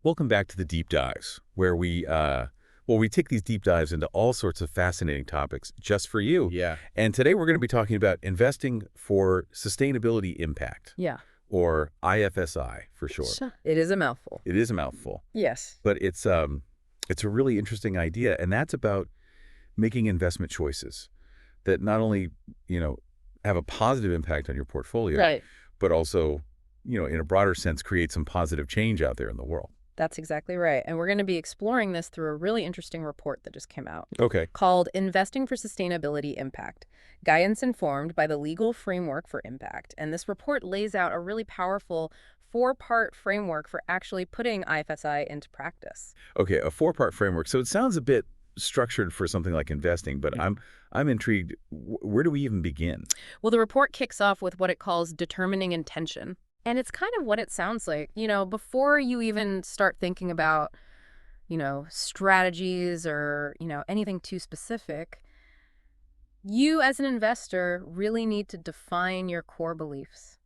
Welcome back to the deep dives, where we take these deep dives into all sorts of fascinating topics just for you. Yeah. And today we're going to be talking about investing for sustainability impact, Yeah. or IFSI for short. Sure. It is a mouthful. It is a mouthful, Yes. but it's a really interesting idea, and that's about making investment choices that not only, have a positive impact on your portfolio, Right. but also, in a broader sense, create some positive change out there in the world. That's exactly right. And we're going to be exploring this through a really interesting report that just came out Okay. called Investing for Sustainability Impact, Guidance Informed by the Legal Framework for Impact. And this report lays out a really powerful four-part framework for actually putting IFSI into practice. Okay, a four-part framework. So it sounds a bit structured for something like investing, but I'm intrigued. Where do we even begin? Well, the report kicks off with what it calls determining intention. And it's kind of what it sounds like. Before you even start thinking about, strategies or, anything too specific, you as an investor really need to define your core beliefs.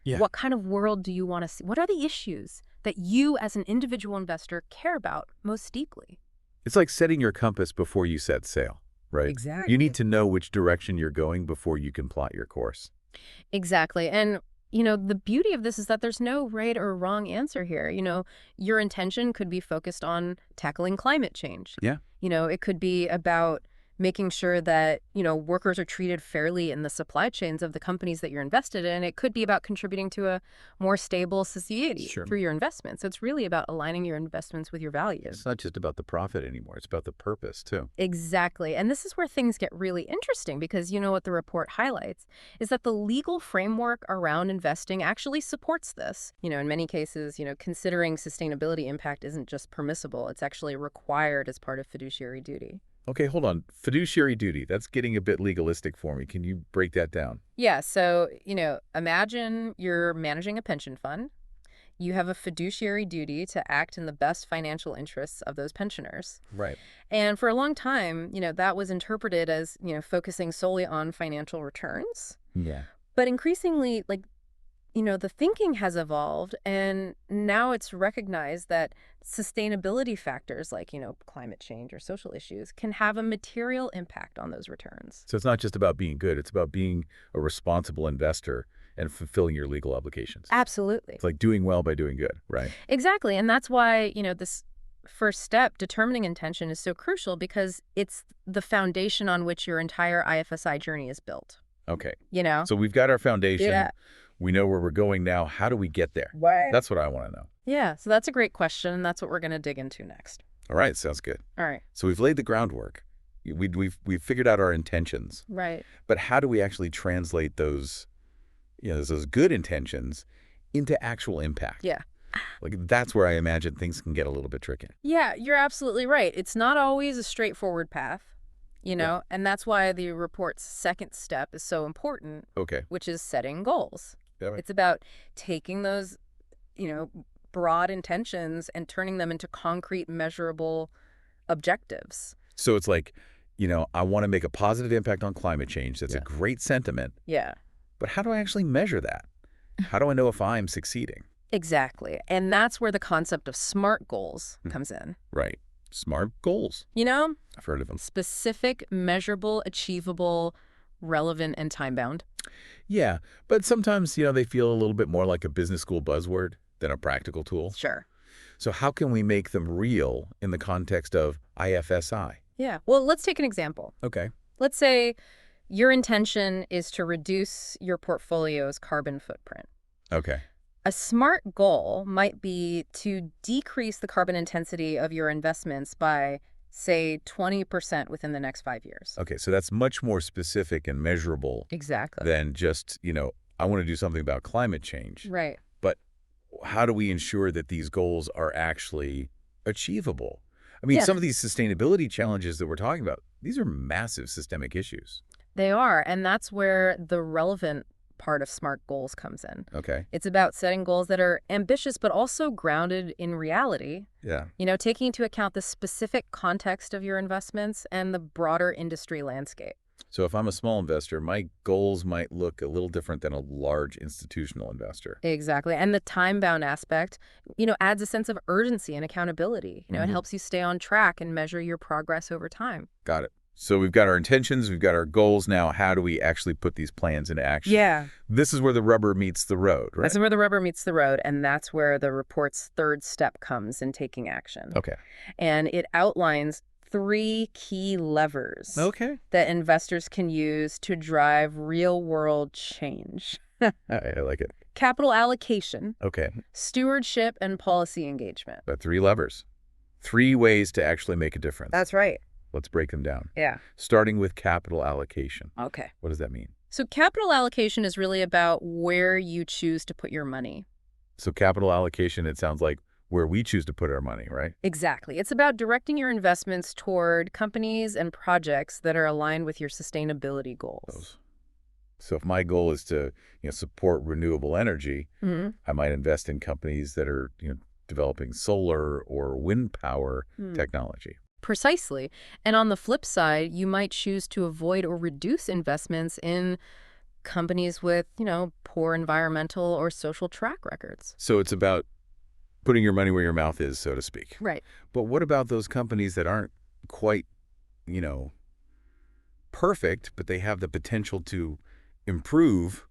Yeah. What kind of world do you want to see? What are the issues that you as an individual investor care about most deeply? It's like setting your compass before you set sail, right? Exactly. You need to know which direction you're going before you can plot your course. Exactly. And the beauty of this is that there's no right or wrong answer here. Your intention could be focused on tackling climate change. Yeah. It could be about making sure that, workers are treated fairly in the supply chains of the companies that you're invested in. It could be about contributing to a more stable society through your investments. So it's really about aligning your investments with your values. It's not just about the profit anymore. It's about the purpose, too. Exactly. And this is where things get really interesting because what the report highlights is that the legal framework around investing actually supports this. In many cases, considering sustainability impact isn't just permissible, it's actually required as part of fiduciary duty. Okay, hold on. Fiduciary duty, that's getting a bit legalistic for me. Can you break that down? Yeah, so, imagine you're managing a pension fund. You have a fiduciary duty to act in the best financial interests of those pensioners. Right. And for a long time, that was interpreted as, focusing solely on financial returns. Yeah. But increasingly, the thinking has evolved, and now it's recognized that sustainability factors like, climate change or social issues can have a material impact on those returns. So it's not just about being good. It's about being a responsible investor and fulfilling your legal obligations. Absolutely. It's like doing well by doing good, right? Exactly. And that's why, this first step, determining intention, is so crucial because it's the foundation on which your entire IFSI journey is built. Okay. So So we've got our foundation. Yeah. We know where we're going now. How do we get there? Right. That's what I want to know. Yeah, so that's a great question, and that's what we're going to dig into next. All right, sounds good. All right. So we've laid the groundwork. We've figured out our intentions. Right. But how do we actually translate those good intentions into actual impact? Yeah. Like that's where I imagine things can get a little bit tricky. Yeah, you're absolutely right. It's not always a straightforward path, Yeah. and that's why the report's second step is so important, Okay. which is setting goals. Yeah, right. It's about taking those, broad intentions and turning them into concrete, measurable objectives. So it's like, I want to make a positive impact on climate change. That's a great sentiment. Yeah, But how do I actually measure that? How do I know if I'm succeeding? exactly. And that's where the concept of SMART goals comes in. Right. SMART goals. I've heard of them. Specific, measurable, achievable, relevant, and time-bound. Yeah, but sometimes, they feel a little bit more like a business school buzzword than a practical tool. Sure. So how can we make them real in the context of IFSI? Yeah. Well, let's take an example. Okay. Let's say your intention is to reduce your portfolio's carbon footprint. Okay. A SMART goal might be to decrease the carbon intensity of your investments by, say, 20% within the next 5 years. Okay, so that's much more specific and measurable Exactly. than just, I want to do something about climate change. Right. But how do we ensure that these goals are actually achievable? I mean, Yeah. some of these sustainability challenges that we're talking about, these are massive systemic issues. They are, and that's where the relevant part of SMART goals comes in. Okay. It's about setting goals that are ambitious but also grounded in reality, Yeah. taking into account the specific context of your investments and the broader industry landscape. So if I'm a small investor, my goals might look a little different than a large institutional investor. Exactly. And the time-bound aspect, adds a sense of urgency and accountability. It Hmm. helps you stay on track and measure your progress over time. Got it. So we've got our intentions, we've got our goals. Now, how do we actually put these plans into action? Yeah. This is where the rubber meets the road, That's right? where the rubber meets the road, and that's where the report's third step comes in taking action. Okay. And it outlines three key levers Okay. that investors can use to drive real-world change. I like it. Capital allocation, Okay. stewardship, and policy engagement. But three levers. Three ways to actually make a difference. That's right. Let's break them down. Yeah. Starting with capital allocation. Okay. What does that mean? So capital allocation is really about where you choose to put your money. So capital allocation, it sounds like where we choose to put our money, right? Exactly. It's about directing your investments toward companies and projects that are aligned with your sustainability goals. Those. So if my goal is to, support renewable energy, Hmm. I might invest in companies that are, developing solar or wind power technology. Precisely. And on the flip side, you might choose to avoid or reduce investments in companies with, poor environmental or social track records. So it's about putting your money where your mouth is, so to speak. Right. But what about those companies that aren't quite, you know, perfect, but they have the potential to improve?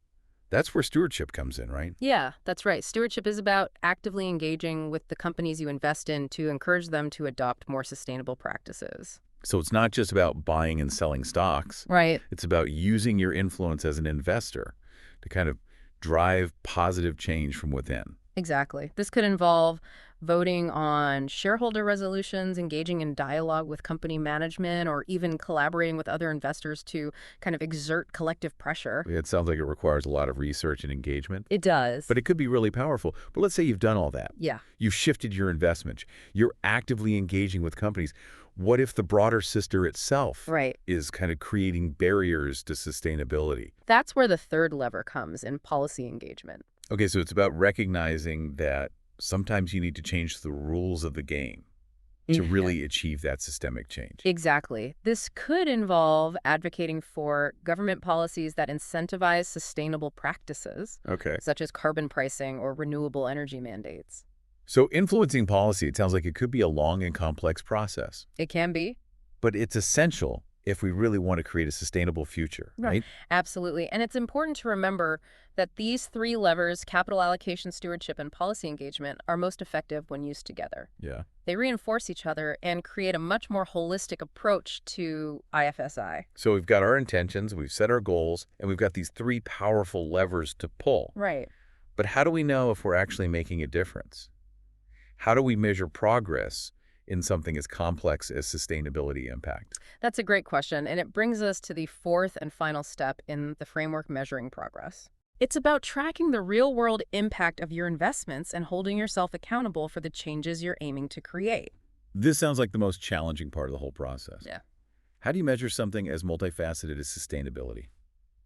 That's where stewardship comes in, right? Yeah, that's right. Stewardship is about actively engaging with the companies you invest in to encourage them to adopt more sustainable practices. So it's not just about buying and selling stocks. Right. It's about using your influence as an investor to kind of drive positive change from within. Exactly. This could involve voting on shareholder resolutions, engaging in dialogue with company management, or even collaborating with other investors to kind of exert collective pressure. It sounds like it requires a lot of research and engagement, It does. but it could be really powerful. But let's say you've done all that. Yeah. You've shifted your investment. You're actively engaging with companies. What if the broader sister itself Right. is kind of creating barriers to sustainability? That's where the third lever comes in policy engagement. Okay, so it's about recognizing that sometimes you need to change the rules of the game to Yeah. really achieve that systemic change. Exactly. This could involve advocating for government policies that incentivize sustainable practices, Okay. such as carbon pricing or renewable energy mandates. So influencing policy, it sounds like it could be a long and complex process, It can be. but it's essential if we really want to create a sustainable future, right? Absolutely. And it's important to remember that these three levers, capital allocation, stewardship, and policy engagement, are most effective when used together. Yeah. They reinforce each other and create a much more holistic approach to IFSI. So we've got our intentions, we've set our goals, and we've got these three powerful levers to pull. Right. But how do we know if we're actually making a difference? How do we measure progress in something as complex as sustainability impact? That's a great question, and it brings us to the fourth and final step in the framework measuring progress. It's about tracking the real-world impact of your investments and holding yourself accountable for the changes you're aiming to create. This sounds like the most challenging part of the whole process. Yeah. How do you measure something as multifaceted as sustainability?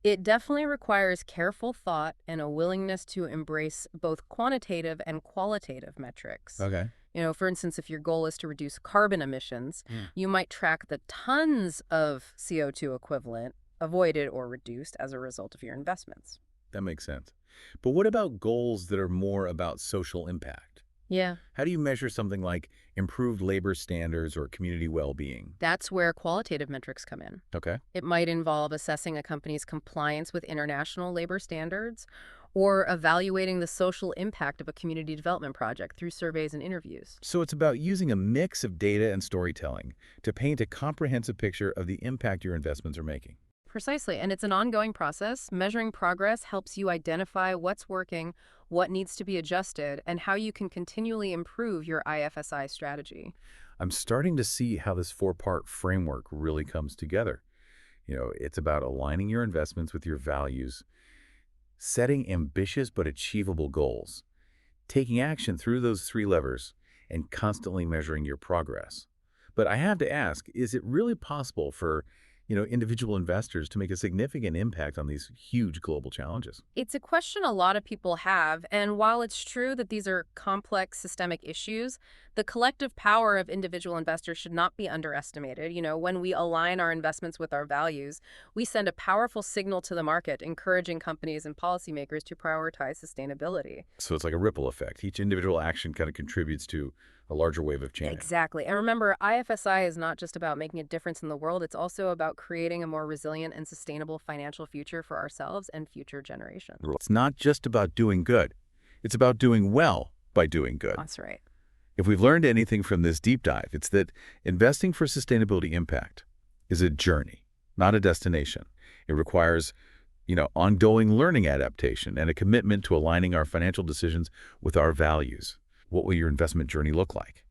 It definitely requires careful thought and a willingness to embrace both quantitative and qualitative metrics. Okay. For instance, if your goal is to reduce carbon emissions, you might track the tons of CO2 equivalent avoided or reduced as a result of your investments. That makes sense. But what about goals that are more about social impact? Yeah. How do you measure something like improved labor standards or community well-being? That's where qualitative metrics come in. Okay. It might involve assessing a company's compliance with international labor standards or evaluating the social impact of a community development project through surveys and interviews. So it's about using a mix of data and storytelling to paint a comprehensive picture of the impact your investments are making. Precisely, and it's an ongoing process. Measuring progress helps you identify what's working, what needs to be adjusted, and how you can continually improve your IFSI strategy. I'm starting to see how this four-part framework really comes together. It's about aligning your investments with your values, setting ambitious but achievable goals, taking action through those three levers, and constantly measuring your progress. But I have to ask, is it really possible for, individual investors to make a significant impact on these huge global challenges? It's a question a lot of people have, and while it's true that these are complex systemic issues, the collective power of individual investors should not be underestimated. When we align our investments with our values, we send a powerful signal to the market, encouraging companies and policymakers to prioritize sustainability. So it's like a ripple effect. Each individual action kind of contributes to a larger wave of change. Exactly. And remember, IFSI is not just about making a difference in the world, it's also about creating a more resilient and sustainable financial future for ourselves and future generations. It's not just about doing good. It's about doing well by doing good. That's right. If we've learned anything from this deep dive, it's that investing for sustainability impact is a journey, not a destination. It requires, ongoing learning adaptation and a commitment to aligning our financial decisions with our values. What will your investment journey look like?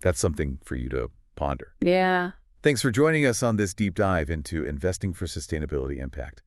That's something for you to ponder. Yeah. Thanks for joining us on this deep dive into investing for sustainability impact.